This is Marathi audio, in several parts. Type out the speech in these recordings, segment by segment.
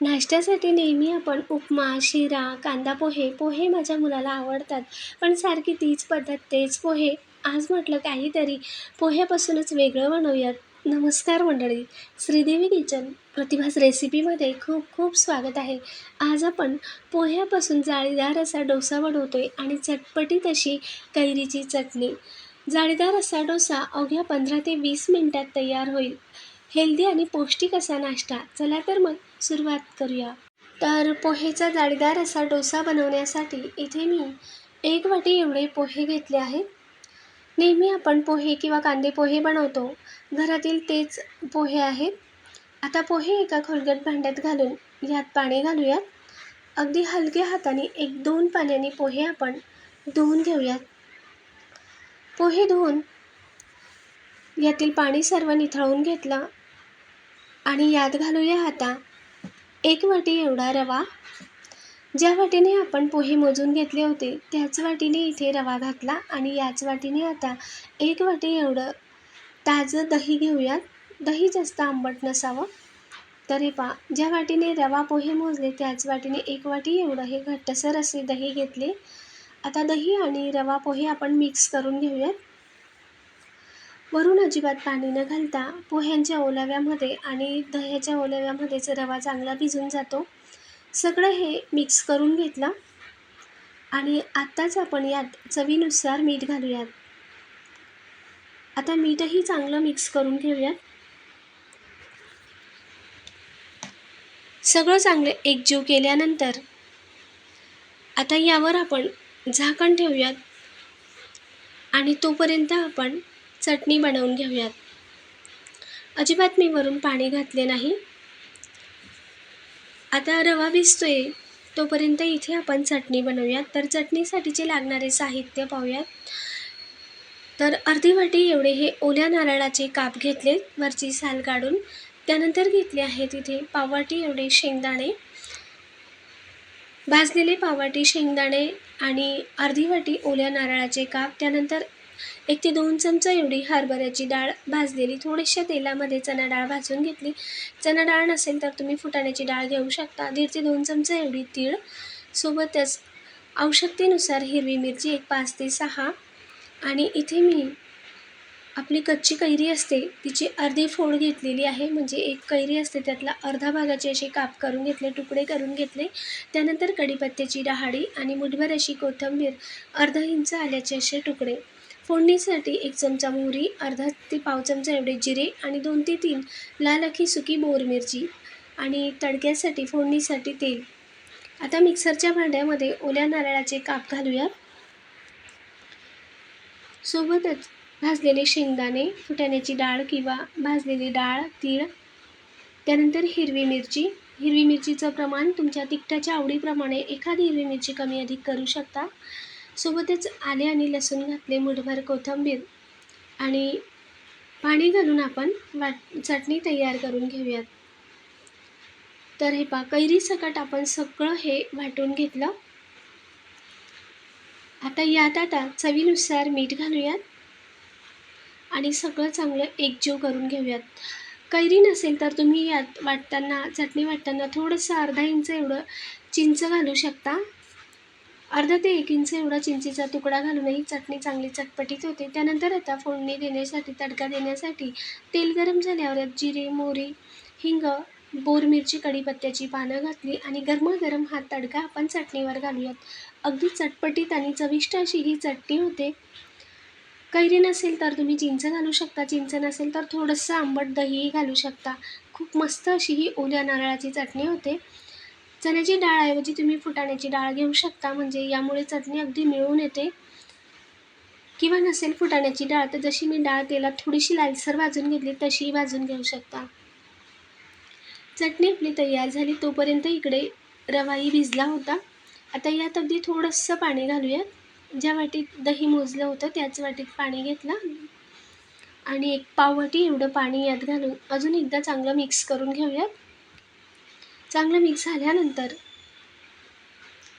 नाश्त्यासाठी नेहमी आपण उपमा, शिरा, कांदा पोहे, पोहे माझ्या मुलाला आवडतात. पण सारखी तीच पद्धत, तेच पोहे. आज म्हटलं काहीतरी पोह्यापासूनच वेगळं बनवूयात. नमस्कार मंडळी, श्रीदेवी किचन प्रतिभास रेसिपीमध्ये खूप खूप स्वागत आहे. आज आपण पोह्यापासून जाळीदार असा डोसा बनवतोय आणि चटपटीत अशी कैरीची चटणी. जाळीदार असा डोसा अवघ्या 15 ते 20 मिनिटात तयार होईल. हेल्दी आणि पौष्टिक असा नाश्ता. चला तर मग सुरुवात करूया. तर पोहेचा जाळीदार असा डोसा बनवण्यासाठी इथे मी 1 वाटी एवढे पोहे घेतले आहेत. नेहमी आपण पोहे किंवा कांदे पोहे बनवतो, घरातील तेच पोहे आहेत. आता पोहे एका खोलगट भांड्यात घालून यात पाणी घालूयात. अगदी हलक्या हाताने 1-2 पाण्याने पोहे आपण धुवून घेऊयात. पोहे धुवून यातील पाणी सर्व निथळून घेतलं आणि यात घालूया आता 1 वाटी एवढा रवा. ज्या वाटीने आपण पोहे मोजून घेतले होते त्याच वाटीने इथे रवा घातला आणि याच वाटीने आता 1 वाटी एवढं ताजं दही घेऊयात. दही जास्त आंबट नसावं. तर हे पहा, ज्या वाटीने रवा पोहे मोजले त्याच वाटीने 1 वाटी एवढं हे घट्टसर असे दही घेतले. आता दही आणि रवा पोहे आपण मिक्स करून घेऊयात. वरून अजिबात पाणी न घालता पोह्यांच्या ओलाव्यामध्ये आणि दह्याच्या ओलाव्यामध्येच रवा चांगला भिजून जातो. सगळं हे मिक्स करून घेतलं आणि आत्ताच आपण यात चवीनुसार मीठ घालूयात. आता मीठही चांगलं मिक्स करून घेऊयात. सगळं चांगलं एकजीव केल्यानंतर आता यावर आपण झाकण ठेवूयात आणि तोपर्यंत आपण चटणी बनवून घेऊयात. अजिबात मी वरून पाणी घातले नाही. आता रवा भिजतोय तोपर्यंत इथे आपण चटणी बनवूयात. तर चटणीसाठीचे लागणारे साहित्य पाहूयात. तर अर्धी वाटी एवढे हे ओल्या नारळाचे काप घेतले वरची साल काढून. त्यानंतर घेतले आहेत इथे पाववाटी एवढे शेंगदाणे, भाजलेले पाववाटी शेंगदाणे आणि अर्धी वाटी ओल्या नारळाचे काप. त्यानंतर 1 ते 2 चमचा एवढी हरभऱ्याची डाळ भाजलेली. थोड्याशा तेलामध्ये चणा डाळ भाजून घेतली. चणा डाळ नसेल तर तुम्ही फुटाण्याची डाळ घेऊ शकता. 1.5 ते 2 चमचा एवढी तीळ. सोबतच आवश्यकतेनुसार हिरवी मिरची 5 ते 6 आणि इथे मी आपली कच्ची कैरी असते तिची अर्धी फोड घेतलेली आहे. म्हणजे एक कैरी असते त्यातला अर्धा भागाचे असे काप करून घेतले, तुकडे करून घेतले. त्यानंतर कढीपत्त्याची डहाळी आणि मुठभर अशी कोथिंबीर, अर्धा इंच आल्याचे असे तुकडे. फोडणीसाठी 1 चमचा मोहरी, अर्धा ते पाव चमचा एवढे जिरे आणि 2 ते 3 लाल अख्खी सुकी बोर मिरची आणि तडक्यासाठी फोडणीसाठी तेल. आता मिक्सरच्या भांड्यामध्ये ओल्या नारळाचे काप घालूयात. सोबतच भाजलेले शेंगदाणे, फुटाण्याची डाळ किंवा भाजलेली डाळ, तीळ. त्यानंतर हिरवी मिरची. हिरवी मिरचीचं प्रमाण तुमच्या तिखटाच्या आवडीप्रमाणे एखादी हिरवी मिरची कमी अधिक करू शकता. सोबतच आले आणि लसूण घातले, मुठभर कोथिंबीर आणि पाणी घालून आपण चटणी तयार करून घेऊयात. तर हे पहा, कैरीसकट आपण सगळं हे वाटून घेतलं. आता यात चवीनुसार मीठ घालूयात आणि सगळं चांगलं एकजीव करून घेऊयात. कैरी नसेल तर तुम्ही यात चटणी वाटताना थोडंसं अर्धा इंच एवढं चिंच घालू शकता. अर्धा ते 1 इंच एवढा चिंचेचा तुकडा घालूनही चटणी चांगली चटपटीत होते. त्यानंतर आता फोडणी देण्यासाठी, तडका देण्यासाठी तेल गरम झाल्यावर यात जिरे, मोहरी, हिंग, बोर मिरची, कढीपत्त्याची पानं घातली आणि गरमागरम हा तडका आपण चटणीवर घालूयात. अगदी चटपटीत आणि चविष्ट अशी ही चटणी होते. कैरी नसेल तर तुम्ही चिंच घालू शकता. चिंच नसेल तर थोडंसं आंबट दहीही घालू शकता. खूप मस्त अशी ही ओल्या नारळाची चटणी होते. चण्याची डाळऐवजी तुम्ही फुटाण्याची डाळ घेऊ शकता. म्हणजे यामुळे चटणी अगदी मिळून येते. किंवा नसेल फुटाण्याची डाळ तर जशी मी डाळ तेलात थोडीशी लालसर भाजून घेतली तशीही भाजून घेऊ शकता. चटणी आपली तयार झाली तोपर्यंत इकडे रवाही भिजला होता. आता यात अगदी थोडंसं पाणी घालूयात. ज्या वाटीत दही मोजलं होतं त्याच वाटीत पाणी घेतलं आणि 1 पाववाटी एवढं पाणी यात घालून अजून एकदा चांगलं मिक्स करून घेऊयात. चांगलं मिक्स झाल्यानंतर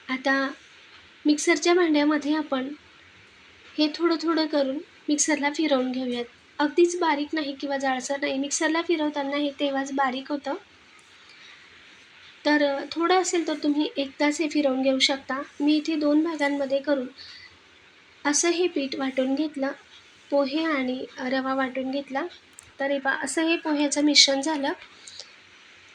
आता मिक्सरच्या भांड्यामध्ये आपण हे थोडं थोडं करून मिक्सरला फिरवून घेऊयात. अगदीच बारीक नाही किंवा जाडसर नाही. मिक्सरला फिरवताना हे तेव्हाच बारीक होतं. थोडं असेल तर तुम्ही एकदाच हे फिरवून घेऊ शकता. मी इथे 2 भागांमध्ये करून असं हे पीठ वाटून घेतलं. पोहे आणि रवा वाटून घेतला. तर हे पहा असं हे पोह्याचं मिश्रण झालं.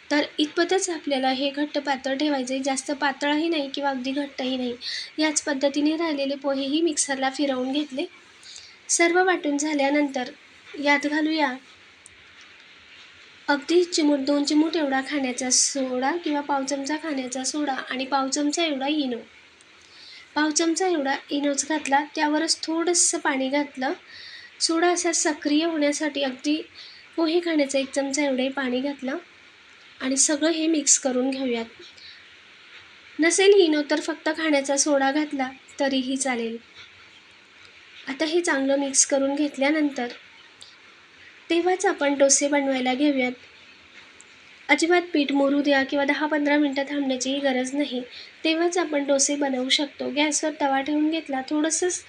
तर इतपतच आपल्याला हे घट्ट पातळ ठेवायचं आहे. जास्त पातळही नाही किंवा अगदी घट्टही नाही. याच पद्धतीने राहिलेले पोहेही मिक्सरला फिरवून घेतले. सर्व वाटून झाल्यानंतर यात घालूया अगदी चिमूट 2 चिमूट एवढा खाण्याचा सोडा किंवा पाव चमचा खाण्याचा सोडा आणि पाव चमचा एवढा इनो. पाव चमचा एवढा इनोच घातला. त्यावरच थोडंसं पाणी घातलं. सोडा असा सक्रिय होण्यासाठी अगदी पोहे खाण्याचा 1 चमचा एवढे पाणी घातलं आणि सगळं हे मिक्स करून घेऊयात. नसेल इनो तर फक्त खाण्याचा सोडा घातला तरीही चालेल. आता हे चांगलं मिक्स करून घेतल्यानंतर तेव्हाच आपण डोसे बनवायला घेऊयात. अजिबात पीठ मुरू द्या किंवा 10-15 मिनटं थांबण्याचीही गरज नाही. तेव्हाच आपण डोसे बनवू शकतो. गॅसवर तवा ठेवून घेतला. थोडंसंच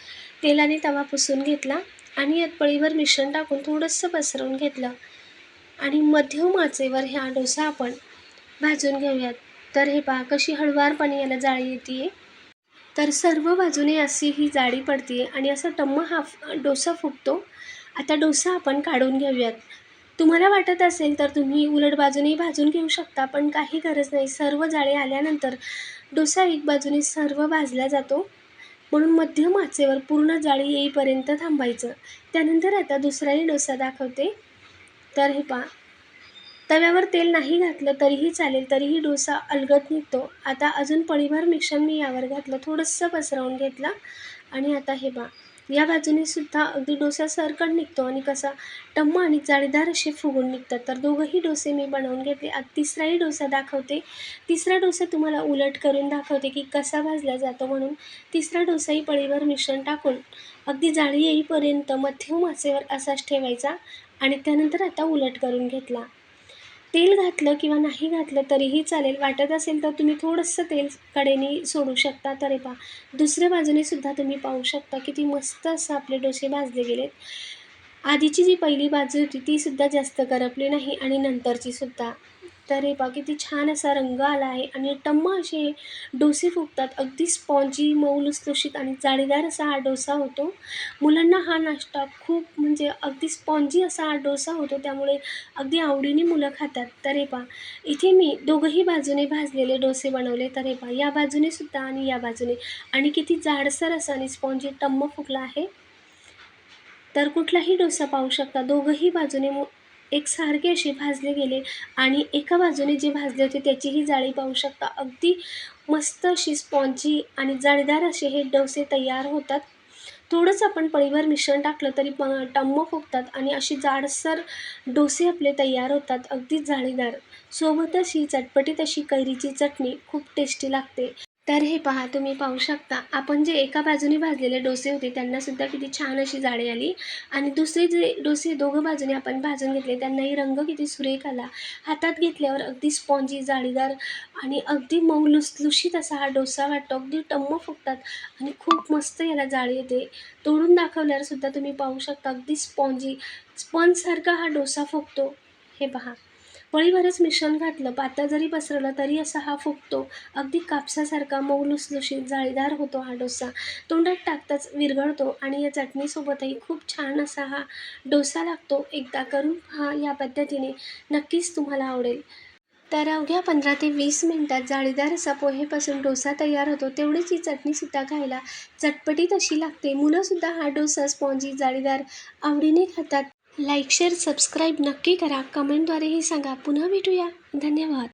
तेलाने तवा पुसून घेतला आणि यात पळीभर मिश्रण टाकून थोडंसं पसरवून घेतलं आणि मध्यम आचेवर हा डोसा आपण भाजून घेऊयात. तर हे पहा कशी हळुवारपणे याला जाळी येते. तर सर्व बाजूने अशी ही जाळी पडते आणि असा टम्म हा डोसा फुगतो. आता डोसा आपण काढून घेऊयात. तुम्हाला वाटत असेल तर तुम्ही उलट बाजूने भाजून घेऊ शकता, पण काही गरज नाही. सर्व जाळी आल्यानंतर डोसा एक बाजूने सर्व भाजला जातो. म्हणून मध्यम आचेवर पूर्ण जाळी येईपर्यंत थांबायचं. त्यानंतर आता दुसराही डोसा दाखवते. तर हे पहा तव्यावर तेल नाही घातलं तरीही चालेल, तरीही डोसा अलगद निघतो. आता अजून पळीभर मिश्रण मी यावर घातलं, थोडंसं पसरवून घेतलं आणि आता हे पहा या बाजूने सुद्धा अगदी डोसा सरकट निघतो आणि कसा टम्म आणि जाळीदार असे फुगून निघतात. तर दोघंही डोसे मी बनवून घेतले. आता तिसराही डोसा दाखवते. तिसरा डोसा तुम्हाला उलट करून दाखवते की कसा भाजला जातो. म्हणून तिसरा डोसाही पळीभर मिश्रण टाकून अगदी जाळी येईपर्यंत मध्यम आचेवर असाच ठेवायचा आणि त्यानंतर आता उलट करून घेतला. तेल घातलं किंवा नाही घातलं तरीही चालेल. वाटत असेल तर तुम्ही थोडंसं तेल कडेने सोडू शकता. तर हे पहा दुसऱ्या बाजूने सुद्धा तुम्ही पाहू शकता किती मस्त असं आपले डोसे भाजले गेलेत. आधीची जी पहिली बाजू होती ती सुद्धा जास्त करपली नाही आणि नंतरची सुद्धा. तर हे पहा किती छान असा रंग आला आहे आणि टम्म असे डोसे फुगतात. अगदी स्पॉन्जी, मऊ लुसलुशीत आणि जाळीदार असा हा डोसा होतो. मुलांना हा नाश्ता खूप म्हणजे अगदी स्पॉन्जी असा हा डोसा होतो, त्यामुळे अगदी आवडीने मुलं खातात. तर हे पहा इथे मी दोघंही बाजूने भाजलेले डोसे बनवले. तर हे पहा या बाजूने सुद्धा आणि या बाजूने आणि किती जाडसर असा आणि स्पॉन्जी टम्म फुगला आहे. तर कुठलाही डोसा पाहू शकता दोघंही बाजूने एकसारखे असे भाजले गेले आणि एका बाजूने जे भाजले होते त्याचीही जाळी पाहू शकता. अगदी मस्त अशी स्पॉन्जी आणि जाळीदार असे हे डोसे तयार होतात. थोडंच आपण पळीभर मिश्रण टाकलं तरी टम्म फुगतात आणि अशी जाडसर डोसे आपले तयार होतात, अगदी जाळीदार. सोबतच ही चटपटीत अशी कैरीची चटणी खूप टेस्टी लागते. तर हे पहा तुम्ही पाहू शकता आपण जे एका बाजूने भाजलेले डोसे होते त्यांनासुद्धा किती छान अशी जाळी आली आणि दुसरे जे डोसे दोघं बाजूने आपण भाजून घेतले त्यांनाही रंग किती सुरेख आला. हातात घेतल्यावर अगदी स्पॉन्जी, जाळीदार आणि अगदी मऊ लुसलुशीत असा हा डोसा वाटतो. अगदी टम्म फुगतात आणि खूप मस्त याला जाळी येते. तोडून दाखवल्यावर सुद्धा तुम्ही पाहू शकता अगदी स्पंजसारखा हा डोसा फुगतो. हे पहा पळीभरच मिश्रण घातलं, पातळ जरी पसरवलं तरी असा हा फुगतो. अगदी कापसासारखा मऊ लुसलुशीत जाळीदार होतो हा डोसा. तोंडात टाकताच विरघळतो आणि या चटणीसोबतही खूप छान असा हा डोसा लागतो. एकदा करून पहा या पद्धतीने, नक्कीच तुम्हाला आवडेल. तर अवघ्या 15 ते 20 मिनिटात जाळीदार असा पोहेपासून डोसा तयार होतो. तेवढीच ही चटणीसुद्धा खायला चटपटीत अशी लागते. मुलंसुद्धा हा डोसा स्पॉन्जी, जाळीदार आवडीने खातात. लाईक, शेअर, सबस्क्राईब नक्की करा. कमेंटद्वारेही सांगा. पुन्हा भेटूया. धन्यवाद.